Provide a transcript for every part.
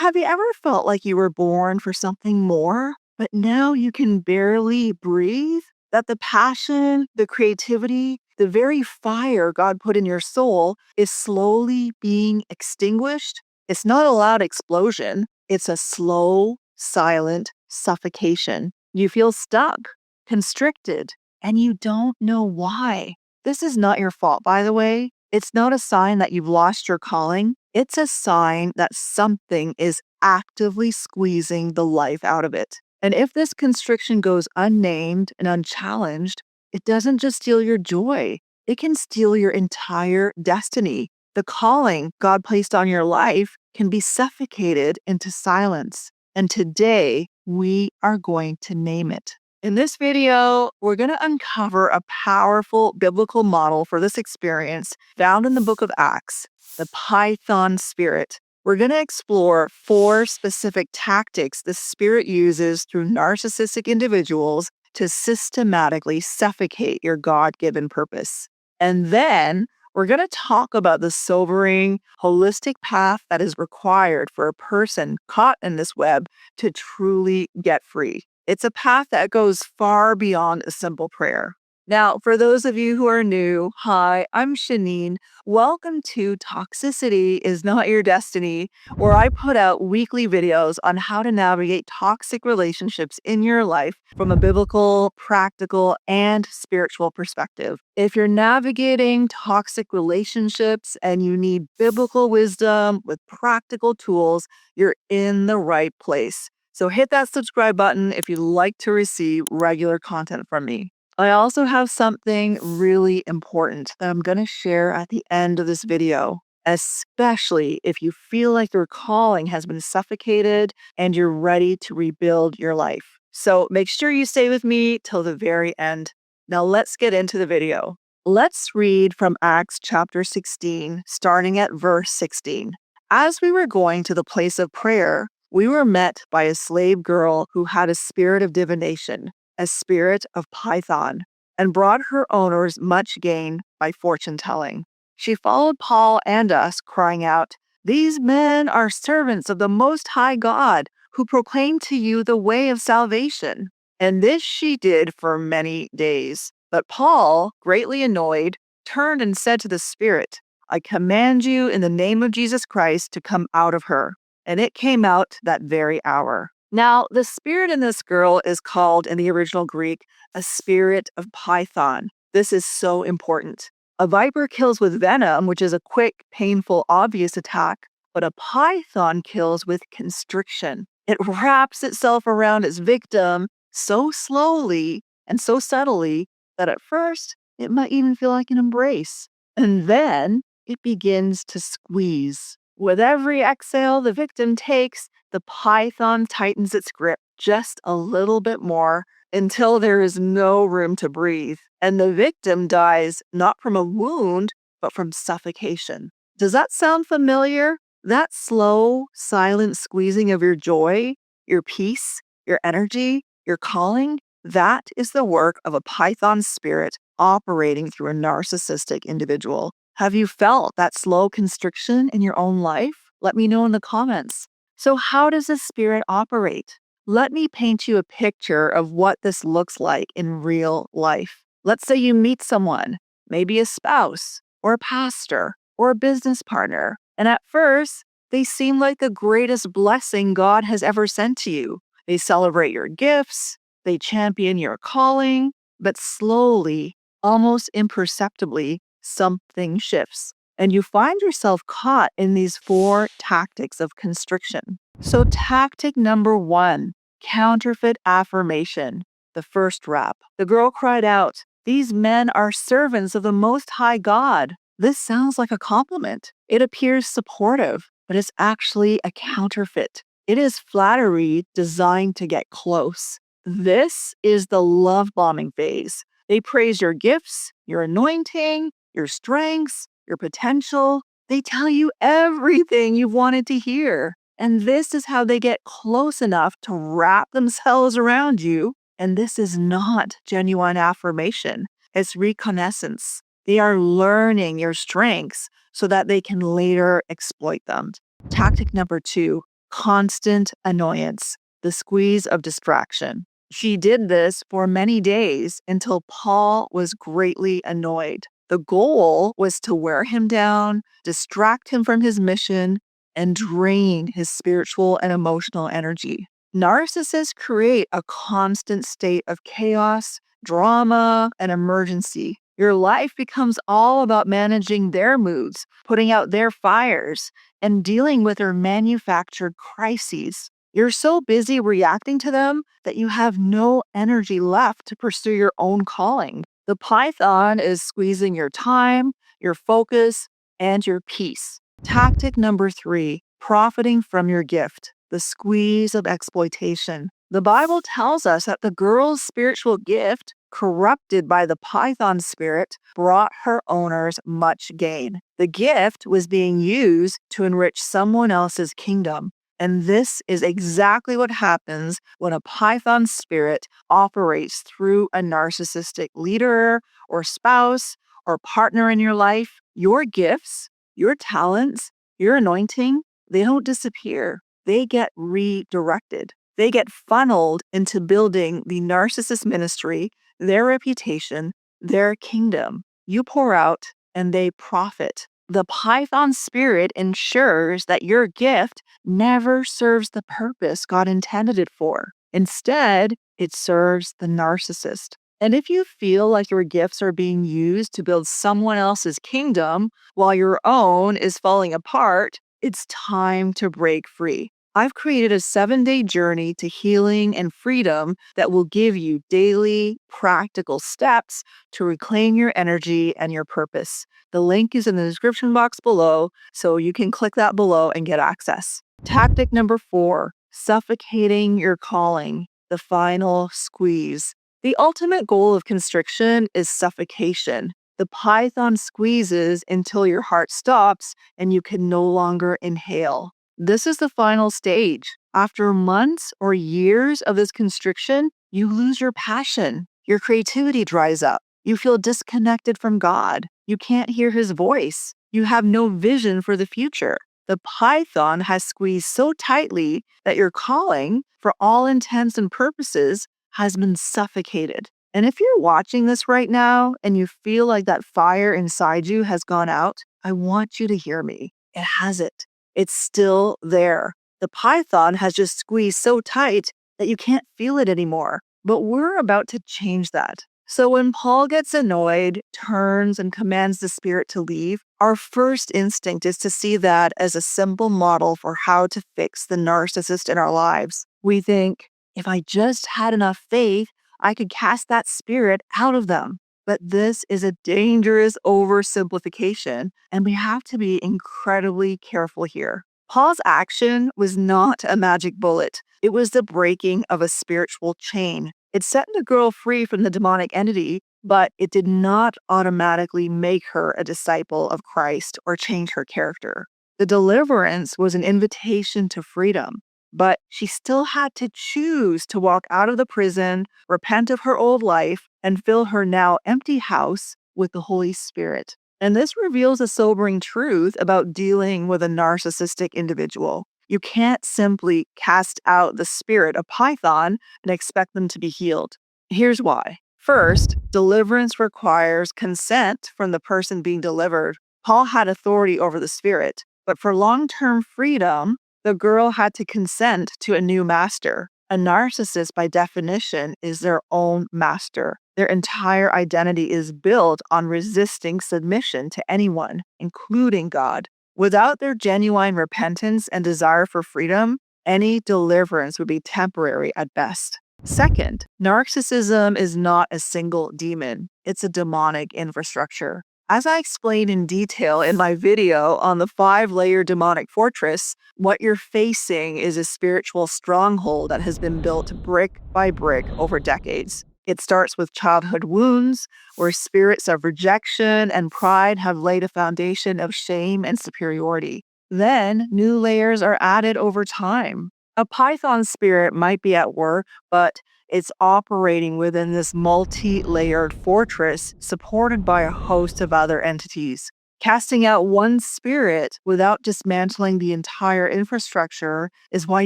have you ever felt like you were born for something more, but now you can barely breathe? That the passion, the creativity, the very fire God put in your soul is slowly being extinguished? It's not a loud explosion. It's a slow, silent suffocation. You feel stuck, constricted, and you don't know why. This is not your fault, by the way. It's not a sign that you've lost your calling. It's a sign that something is actively squeezing the life out of it. And if this constriction goes unnamed and unchallenged, it doesn't just steal your joy, it can steal your entire destiny. The calling God placed on your life can be suffocated into silence. And today, we are going to name it. In this video, we're going to uncover a powerful biblical model for this experience found in the book of Acts, the Python spirit. We're going to explore 4 specific tactics the spirit uses through narcissistic individuals to systematically suffocate your God-given purpose. And then we're going to talk about the sobering, holistic path that is required for a person caught in this web to truly get free. It's a path that goes far beyond a simple prayer. Now, for those of you who are new, hi, I'm Shaneen. Welcome to Toxicity is Not Your Destiny, where I put out weekly videos on how to navigate toxic relationships in your life from a biblical, practical, and spiritual perspective. If you're navigating toxic relationships and you need biblical wisdom with practical tools, you're in the right place. So hit that subscribe button if you'd like to receive regular content from me. I also have something really important that I'm going to share at the end of this video, especially if you feel like your calling has been suffocated and you're ready to rebuild your life. So make sure you stay with me till the very end. Now let's get into the video. Let's read from Acts chapter 16, starting at verse 16. As we were going to the place of prayer, we were met by a slave girl who had a spirit of divination, a spirit of Python, and brought her owners much gain by fortune telling. She followed Paul and us, crying out, "These men are servants of the Most High God, who proclaim to you the way of salvation." And this she did for many days. But Paul, greatly annoyed, turned and said to the spirit, "I command you in the name of Jesus Christ to come out of her." And it came out that very hour. Now, the spirit in this girl is called, in the original Greek, a spirit of Python. This is so important. A viper kills with venom, which is a quick, painful, obvious attack, but a python kills with constriction. It wraps itself around its victim so slowly and so subtly that at first it might even feel like an embrace. And then it begins to squeeze. With every exhale the victim takes, the python tightens its grip just a little bit more until there is no room to breathe, and the victim dies not from a wound, but from suffocation. Does that sound familiar? That slow, silent squeezing of your joy, your peace, your energy, your calling, that is the work of a python spirit operating through a narcissistic individual. Have you felt that slow constriction in your own life? Let me know in the comments. So how does this spirit operate? Let me paint you a picture of what this looks like in real life. Let's say you meet someone, maybe a spouse, or a pastor, or a business partner, and at first, they seem like the greatest blessing God has ever sent to you. They celebrate your gifts, they champion your calling, but slowly, almost imperceptibly, something shifts, and you find yourself caught in these 4 tactics of constriction. So tactic number 1, counterfeit affirmation. The first rap. The girl cried out, "These men are servants of the Most High God." This sounds like a compliment. It appears supportive, but it's actually a counterfeit. It is flattery designed to get close. This is the love bombing phase. They praise your gifts, your anointing, your strengths, your potential. They tell you everything you've wanted to hear. And this is how they get close enough to wrap themselves around you. And this is not genuine affirmation. It's reconnaissance. They are learning your strengths so that they can later exploit them. Tactic number 2, constant annoyance, the squeeze of distraction. She did this for many days until Paul was greatly annoyed. The goal was to wear him down, distract him from his mission, and drain his spiritual and emotional energy. Narcissists create a constant state of chaos, drama, and emergency. Your life becomes all about managing their moods, putting out their fires, and dealing with their manufactured crises. You're so busy reacting to them that you have no energy left to pursue your own calling. The python is squeezing your time, your focus, and your peace. Tactic number 3, profiting from your gift, the squeeze of exploitation. The Bible tells us that the girl's spiritual gift, corrupted by the python spirit, brought her owners much gain. The gift was being used to enrich someone else's kingdom. And this is exactly what happens when a python spirit operates through a narcissistic leader or spouse or partner in your life. Your gifts, your talents, your anointing, they don't disappear. They get redirected. They get funneled into building the narcissist ministry, their reputation, their kingdom. You pour out and they profit. The python spirit ensures that your gift never serves the purpose God intended it for. Instead, it serves the narcissist. And if you feel like your gifts are being used to build someone else's kingdom while your own is falling apart, it's time to break free. I've created a 7-day journey to healing and freedom that will give you daily, practical steps to reclaim your energy and your purpose. The link is in the description box below, so you can click that below and get access. Tactic number 4, suffocating your calling, the final squeeze. The ultimate goal of constriction is suffocation. The python squeezes until your heart stops and you can no longer inhale. This is the final stage. After months or years of this constriction, you lose your passion. Your creativity dries up. You feel disconnected from God. You can't hear his voice. You have no vision for the future. The python has squeezed so tightly that your calling, for all intents and purposes, has been suffocated. And if you're watching this right now and you feel like that fire inside you has gone out, I want you to hear me. It hasn't. It's still there. The python has just squeezed so tight that you can't feel it anymore. But we're about to change that. So when Paul gets annoyed, turns, and commands the spirit to leave, our first instinct is to see that as a simple model for how to fix the narcissist in our lives. We think, if I just had enough faith, I could cast that spirit out of them. But this is a dangerous oversimplification, and we have to be incredibly careful here. Paul's action was not a magic bullet. It was the breaking of a spiritual chain. It set the girl free from the demonic entity, but it did not automatically make her a disciple of Christ or change her character. The deliverance was an invitation to freedom, but she still had to choose to walk out of the prison, repent of her old life, and fill her now empty house with the Holy Spirit. And this reveals a sobering truth about dealing with a narcissistic individual. You can't simply cast out the spirit of Python and expect them to be healed. Here's why. First, deliverance requires consent from the person being delivered. Paul had authority over the spirit, but for long-term freedom, the girl had to consent to a new master. A narcissist, by definition, is their own master. Their entire identity is built on resisting submission to anyone, including God. Without their genuine repentance and desire for freedom, any deliverance would be temporary at best. Second, narcissism is not a single demon. It's a demonic infrastructure. As I explained in detail in my video on the 5-layer demonic fortress, what you're facing is a spiritual stronghold that has been built brick by brick over decades. It starts with childhood wounds, where spirits of rejection and pride have laid a foundation of shame and superiority. Then, new layers are added over time. A python spirit might be at work, but it's operating within this multi-layered fortress supported by a host of other entities. Casting out one spirit without dismantling the entire infrastructure is why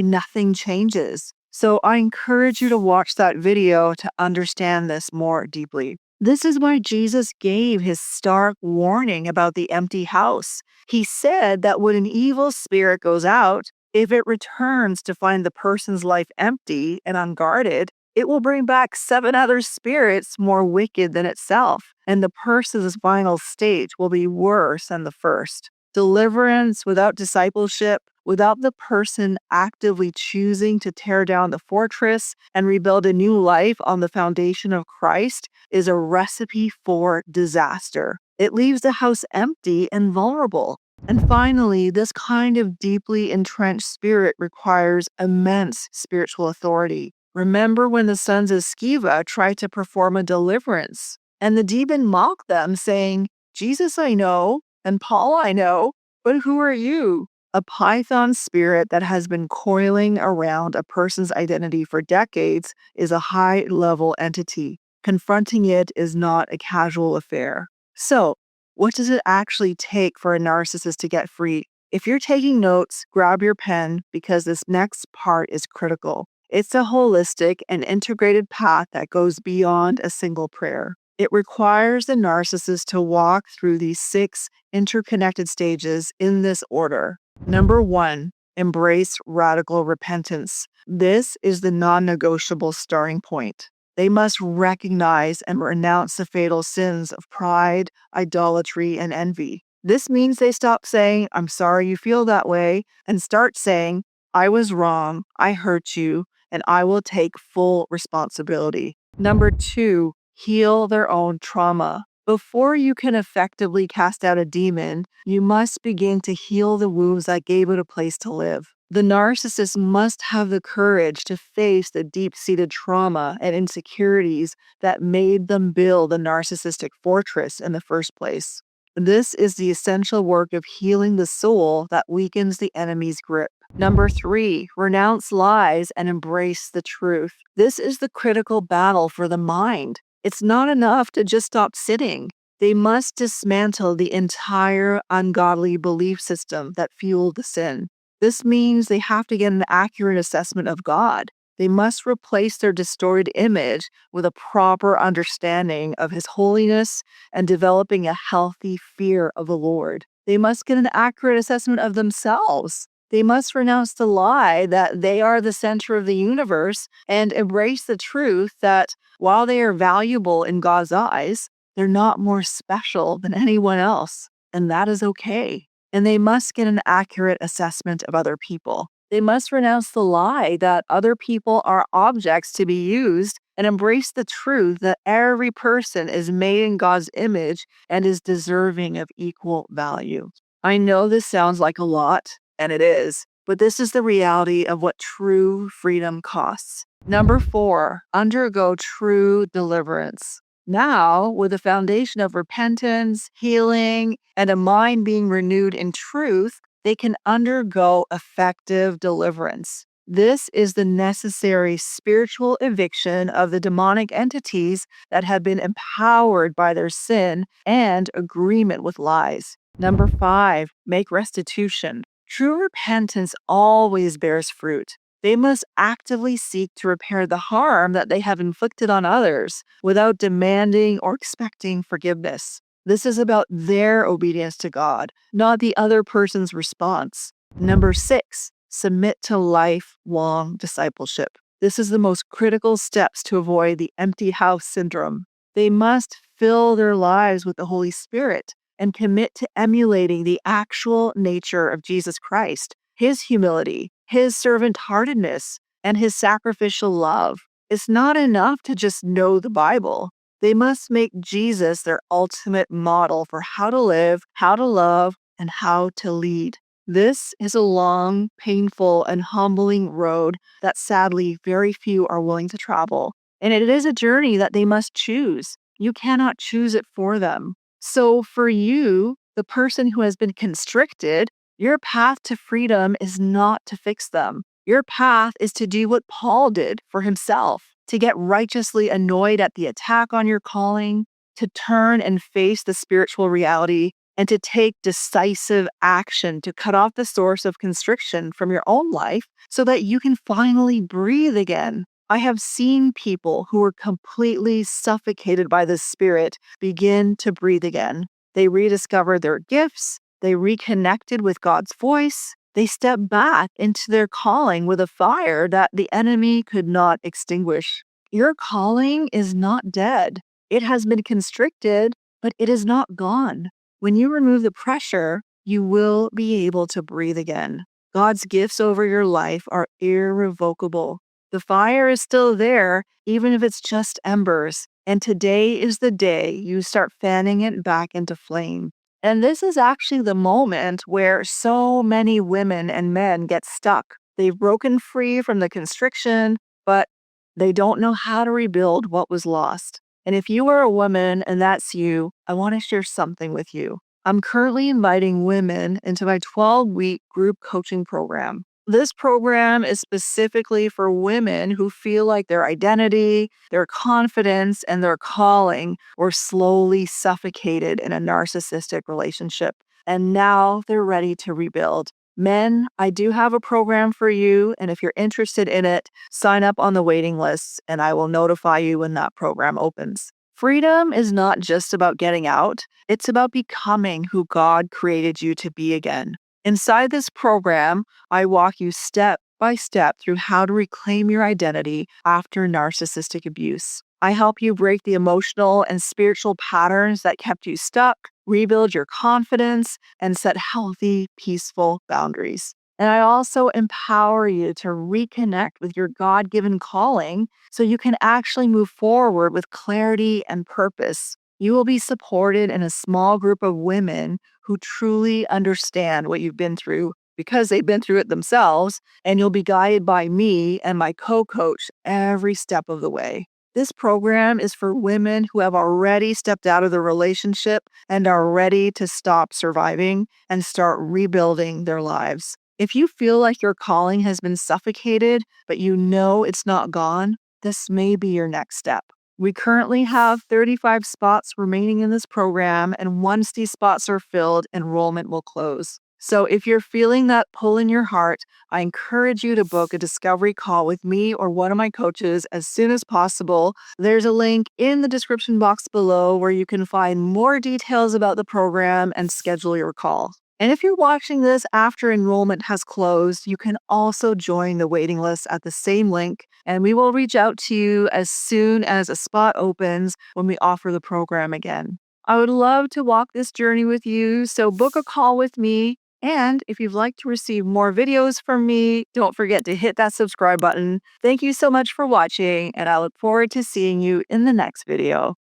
nothing changes. So I encourage you to watch that video to understand this more deeply. This is why Jesus gave his stark warning about the empty house. He said that when an evil spirit goes out, if it returns to find the person's life empty and unguarded, it will bring back 7 other spirits more wicked than itself, and the person's final state will be worse than the first. Deliverance without discipleship, without the person actively choosing to tear down the fortress and rebuild a new life on the foundation of Christ, is a recipe for disaster. It leaves the house empty and vulnerable. And finally, this kind of deeply entrenched spirit requires immense spiritual authority. Remember when the sons of Sceva tried to perform a deliverance, and the demon mocked them, saying, "Jesus I know, and Paul I know, but who are you?" A python spirit that has been coiling around a person's identity for decades is a high-level entity. Confronting it is not a casual affair. So, what does it actually take for a narcissist to get free? If you're taking notes, grab your pen because this next part is critical. It's a holistic and integrated path that goes beyond a single prayer. It requires the narcissist to walk through these 6 interconnected stages in this order. Number 1, embrace radical repentance. This is the non-negotiable starting point. They must recognize and renounce the fatal sins of pride, idolatry, and envy. This means they stop saying, "I'm sorry you feel that way," and start saying, "I was wrong, I hurt you, and I will take full responsibility." Number 2, heal their own trauma. Before you can effectively cast out a demon, you must begin to heal the wounds that gave it a place to live. The narcissist must have the courage to face the deep-seated trauma and insecurities that made them build the narcissistic fortress in the first place. This is the essential work of healing the soul that weakens the enemy's grip. Number 3, renounce lies and embrace the truth. This is the critical battle for the mind. It's not enough to just stop sitting. They must dismantle the entire ungodly belief system that fueled the sin. This means they have to get an accurate assessment of God. They must replace their distorted image with a proper understanding of His holiness and developing a healthy fear of the Lord. They must get an accurate assessment of themselves. They must renounce the lie that they are the center of the universe and embrace the truth that while they are valuable in God's eyes, they're not more special than anyone else, and that is okay. And they must get an accurate assessment of other people. They must renounce the lie that other people are objects to be used and embrace the truth that every person is made in God's image and is deserving of equal value. I know this sounds like a lot, and it is, but this is the reality of what true freedom costs. Number 4, undergo true deliverance. Now, with a foundation of repentance, healing, and a mind being renewed in truth, they can undergo effective deliverance. This is the necessary spiritual eviction of the demonic entities that have been empowered by their sin and agreement with lies. Number 5, make restitution. True repentance always bears fruit. They must actively seek to repair the harm that they have inflicted on others without demanding or expecting forgiveness. This is about their obedience to God, not the other person's response. Number 6, submit to lifelong discipleship. This is the most critical steps to avoid the empty house syndrome. They must fill their lives with the Holy Spirit and commit to emulating the actual nature of Jesus Christ, His humility, His servant-heartedness, and His sacrificial love. It's not enough to just know the Bible. They must make Jesus their ultimate model for how to live, how to love, and how to lead. This is a long, painful, and humbling road that sadly very few are willing to travel. And it is a journey that they must choose. You cannot choose it for them. So for you, the person who has been constricted, your path to freedom is not to fix them. Your path is to do what Paul did for himself, to get righteously annoyed at the attack on your calling, to turn and face the spiritual reality and to take decisive action to cut off the source of constriction from your own life so that you can finally breathe again. I have seen people who were completely suffocated by the Spirit begin to breathe again. They rediscovered their gifts, they reconnected with God's voice, they stepped back into their calling with a fire that the enemy could not extinguish. Your calling is not dead. It has been constricted, but it is not gone. When you remove the pressure, you will be able to breathe again. God's gifts over your life are irrevocable. The fire is still there, even if it's just embers. And today is the day you start fanning it back into flame. And this is actually the moment where so many women and men get stuck. They've broken free from the constriction, but they don't know how to rebuild what was lost. And if you are a woman and that's you, I want to share something with you. I'm currently inviting women into my 12-week group coaching program. This program is specifically for women who feel like their identity, their confidence, and their calling were slowly suffocated in a narcissistic relationship. And now they're ready to rebuild. Men, I do have a program for you, and if you're interested in it, sign up on the waiting list, and I will notify you when that program opens. Freedom is not just about getting out, it's about becoming who God created you to be again. Inside this program, I walk you step by step through how to reclaim your identity after narcissistic abuse. I help you break the emotional and spiritual patterns that kept you stuck, rebuild your confidence, and set healthy, peaceful boundaries. And I also empower you to reconnect with your God-given calling so you can actually move forward with clarity and purpose. You will be supported in a small group of women who truly understand what you've been through because they've been through it themselves, and you'll be guided by me and my co-coach every step of the way. This program is for women who have already stepped out of the relationship and are ready to stop surviving and start rebuilding their lives. If you feel like your calling has been suffocated, but you know it's not gone, this may be your next step. We currently have 35 spots remaining in this program, and once these spots are filled, enrollment will close. So if you're feeling that pull in your heart, I encourage you to book a discovery call with me or one of my coaches as soon as possible. There's a link in the description box below where you can find more details about the program and schedule your call. And if you're watching this after enrollment has closed, you can also join the waiting list at the same link, and we will reach out to you as soon as a spot opens when we offer the program again. I would love to walk this journey with you, so book a call with me. And if you'd like to receive more videos from me, don't forget to hit that subscribe button. Thank you so much for watching, and I look forward to seeing you in the next video.